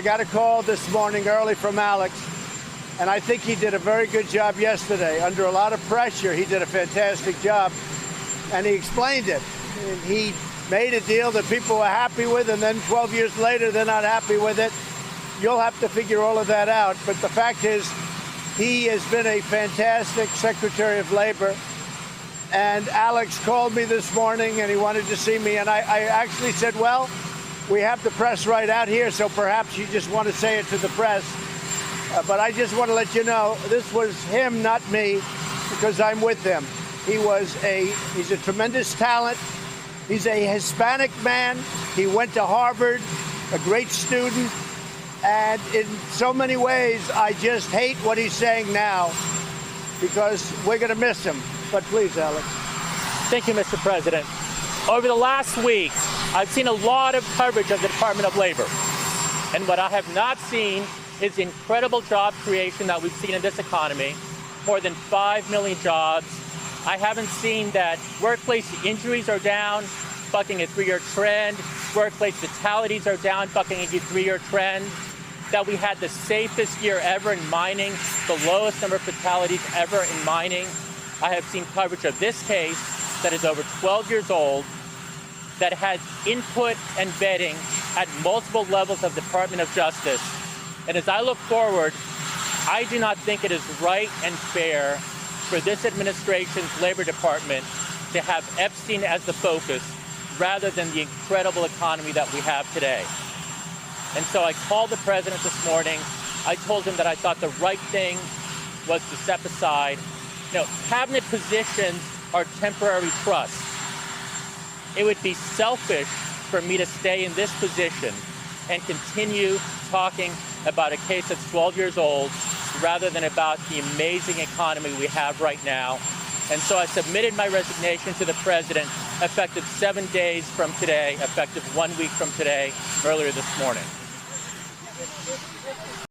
got a call this morning early from Alex, and I think he did a very good job yesterday. Under a lot of pressure, he did a fantastic job, and he explained it. And he made a deal that people were happy with, and then 12 years later, they're not happy with it. You'll have to figure all of that out. But the fact is, he has been a fantastic Secretary of Labor. And Alex called me this morning, and he wanted to see me. And I actually said, well, we have the press right out here, so perhaps you just want to say it to the press. But I just want to let you know, this was him, not me, because I'm with him. He's a tremendous talent. He's a Hispanic man. He went to Harvard, a great student. And in so many ways, I just hate what he's saying now, because we're going to miss him. But please, Alex. Thank you, Mr. President. Over the last week, I've seen a lot of coverage of the Department of Labor. And what I have not seen is the incredible job creation that we've seen in this economy. More than 5 million jobs. I haven't seen that workplace injuries are down, bucking a 3-year trend. Workplace fatalities are down, bucking a 3-year trend. That we had the safest year ever in mining, the lowest number of fatalities ever in mining. I have seen coverage of this case that is over 12 years old, that has input and vetting at multiple levels of the Department of Justice. And as I look forward, I do not think it is right and fair for this administration's Labor Department to have Epstein as the focus rather than the incredible economy that we have today. And so I called the president this morning. I told him that I thought the right thing was to step aside. Cabinet positions are temporary trusts. It would be selfish for me to stay in this position and continue talking about a case that's 12 years old rather than about the amazing economy we have right now. And so I submitted my resignation to the president effective 7 days from today, effective 1 week from today, earlier this morning.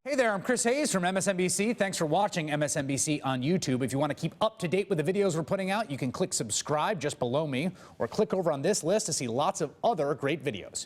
Hey there, I'm Chris Hayes from MSNBC. Thanks for watching MSNBC on YouTube. If you want to keep up to date with the videos we're putting out, you can click subscribe just below me or click over on this list to see lots of other great videos.